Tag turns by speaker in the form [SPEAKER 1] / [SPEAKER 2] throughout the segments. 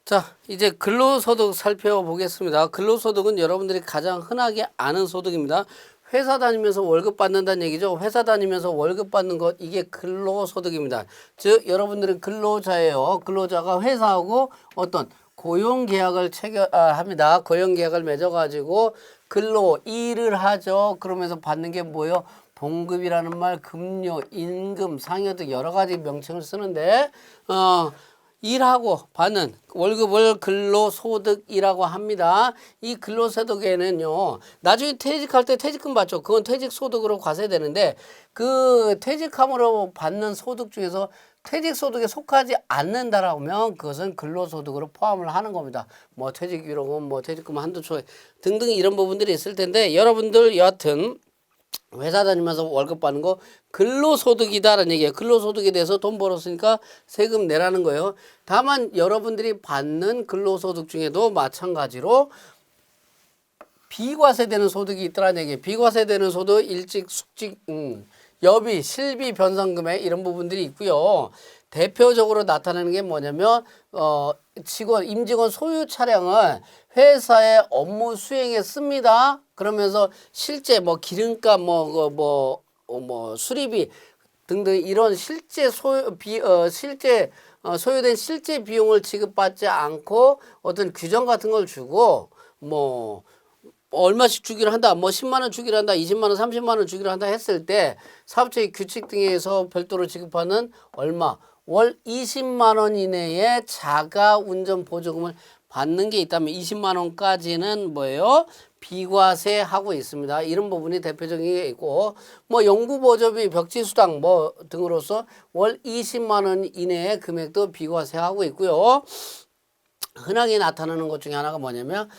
[SPEAKER 1] 자, 이제 근로소득 살펴보겠습니다. 근로소득은 여러분들이 가장 흔하게 아는 소득입니다. 회사 다니면서 월급 받는다는 얘기죠. 회사 다니면서 월급 받는 것, 이게 근로소득입니다. 즉, 여러분들은 근로자예요. 근로자가 회사하고 어떤 고용계약을 합니다. 고용계약을 맺어가지고 일을 하죠. 그러면서 받는 게 뭐예요? 봉급이라는 말, 급료, 임금, 상여 등 여러 가지 명칭을 쓰는데, 일하고 받는 월급을 근로소득이라고 합니다. 이 근로소득에는요, 나중에 퇴직할 때 퇴직금 받죠. 그건 퇴직소득으로 과세되는데, 그 퇴직함으로 받는 소득 중에서 퇴직소득에 속하지 않는다라고 하면 그것은 근로소득으로 포함을 하는 겁니다. 뭐 퇴직위로금, 뭐 퇴직금 한도초 등등 이런 부분들이 있을 텐데, 여러분들 여하튼 회사 다니면서 월급 받는 거 근로소득이다라는 얘기예요. 근로소득에 대해서 돈 벌었으니까 세금 내라는 거예요. 다만 여러분들이 받는 근로소득 중에도 마찬가지로 비과세되는 소득이 있더라는 얘기예요. 비과세되는 소득, 일직, 숙직, 여비, 실비, 변상금액 이런 부분들이 있고요. 대표적으로 나타나는 게 뭐냐면 임직원 소유 차량을 회사의 업무 수행에 씁니다. 그러면서 실제 뭐 기름값 수리비 등등 이런 실제 소요된 실제 비용을 지급받지 않고 어떤 규정 같은 걸 주고 얼마씩 주기로 한다. 10만 원 주기로 한다. 20만 원, 30만 원 주기로 한다 했을 때 사업체의 규칙 등에서 별도로 지급하는 얼마? 월 20만 원 이내에 자가 운전 보조금을 받는 게 있다면 20만 원까지는 뭐예요? 비과세하고 있습니다. 이런 부분이 대표적인 게 있고 연구 보조비, 벽지 수당 등으로서 월 20만 원 이내의 금액도 비과세하고 있고요. 흔하게 나타나는 것 중에 하나가 뭐냐면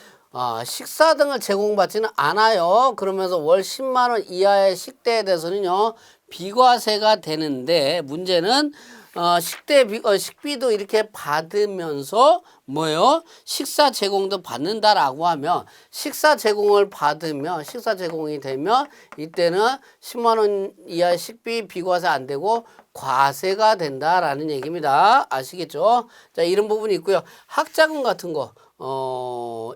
[SPEAKER 1] 식사 등을 제공받지는 않아요. 그러면서 월 10만 원 이하의 식대에 대해서는요 비과세가 되는데 문제는 식비도 이렇게 받으면서 뭐예요? 식사 제공도 받는다라고 하면 식사 제공을 받으면 식사 제공이 되면 이때는 10만 원 이하의 식비 비과세 안 되고 과세가 된다라는 얘기입니다. 아시겠죠? 자, 이런 부분이 있고요. 학자금 같은 거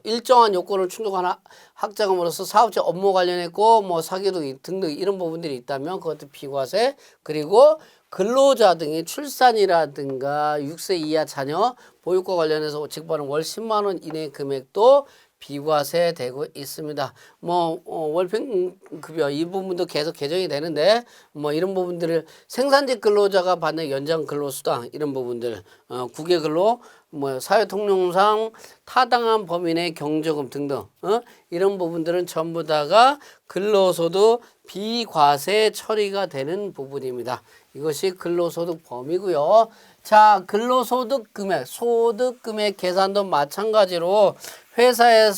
[SPEAKER 1] 일정한 요건을 충족한 학자금으로서 사업체 업무 관련했고 사기도 등등 이런 부분들이 있다면 그것도 비과세. 그리고 근로자 등이 출산이라든가 6세 이하 자녀 보육과 관련해서 지급받는 월 10만 원 이내 금액도 비과세 되고 있습니다. 월평급여 이 부분도 계속 개정이 되는데 이런 부분들을 생산직 근로자가 받는 연장 근로수당 이런 부분들 국외 근로 사회통념상 타당한 범위 내 경조금 등등 이런 부분들은 전부 다가 근로소득 비과세 처리가 되는 부분입니다. 이것이 근로소득 범위고요. 자, 근로소득 금액, 소득 금액 계산도 마찬가지로 회사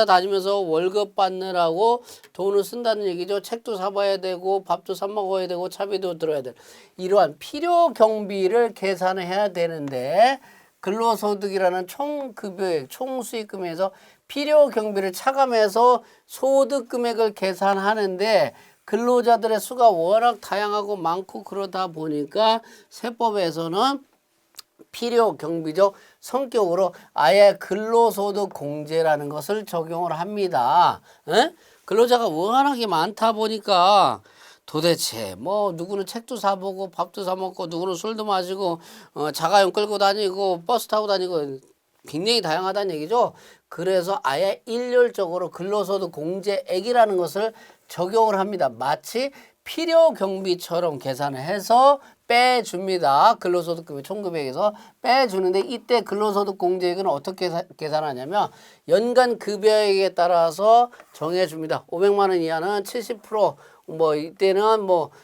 [SPEAKER 1] 다니면서 월급 받느라고 돈을 쓴다는 얘기죠. 책도 사봐야 되고 밥도 사 먹어야 되고 차비도 들어야 돼. 이러한 필요 경비를 계산을 해야 되는데 근로소득이라는 총급여액, 총수익금에서 필요 경비를 차감해서 소득 금액을 계산하는데 근로자들의 수가 워낙 다양하고 많고 그러다 보니까 세법에서는 필요 경비적 성격으로 아예 근로소득 공제라는 것을 적용을 합니다. 근로자가 워낙에 많다 보니까 도대체 누구는 책도 사보고 밥도 사먹고 누구는 술도 마시고 자가용 끌고 다니고 버스 타고 다니고 굉장히 다양하다는 얘기죠. 그래서 아예 일률적으로 근로소득 공제액이라는 것을 적용을 합니다. 마치 필요 경비처럼 계산을 해서 빼줍니다. 근로소득금의 총금액에서 빼주는데 이때 근로소득 공제액은 어떻게 계산하냐면 연간 급여액에 따라서 정해줍니다. 500만 원 이하는 70%, 이때는 40%,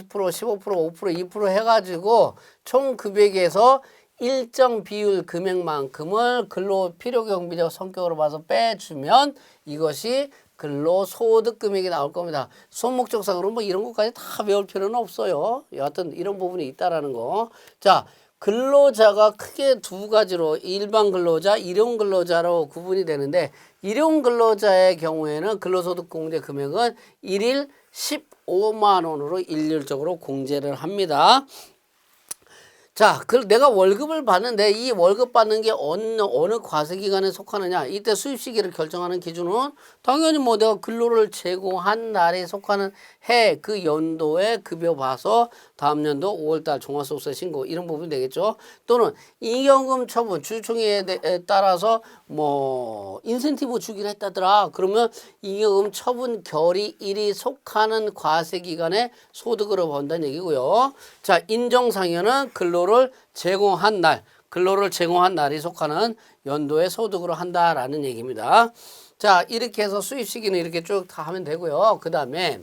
[SPEAKER 1] 15%, 5%, 2% 해가지고 총 급여액에서 일정 비율 금액만큼을 근로 필요 경비적 성격으로 봐서 빼주면 이것이 근로소득 금액이 나올 겁니다. 소목적상으로 이런 것까지 다 외울 필요는 없어요. 여하튼 이런 부분이 있다라는 거. 자, 근로자가 크게 두 가지로 일반 근로자, 일용 근로자로 구분이 되는데 일용 근로자의 경우에는 근로소득 공제 금액은 일일 15만 원으로 일률적으로 공제를 합니다. 자, 그 내가 월급을 받는데 이 월급 받는 게 어느 과세기간에 속하느냐. 이때 수입 시기를 결정하는 기준은 당연히 뭐 내가 근로를 제공한 날에 속하는 해, 그 연도에 급여 봐서 다음 연도 5월달 종합소득세 신고 이런 부분이 되겠죠. 또는 임금금 처분 주주총회에 따라서 뭐 인센티브 주기로 했다더라. 그러면 임금금 처분 결의일이 속하는 과세기간에 소득으로 본다는 얘기고요. 자, 인정상여는 근로를 제공한 날, 근로를 제공한 날이 속하는 연도의 소득으로 한다라는 얘기입니다. 자, 이렇게 해서 수입 시기는 이렇게 쭉 다 하면 되고요. 그 다음에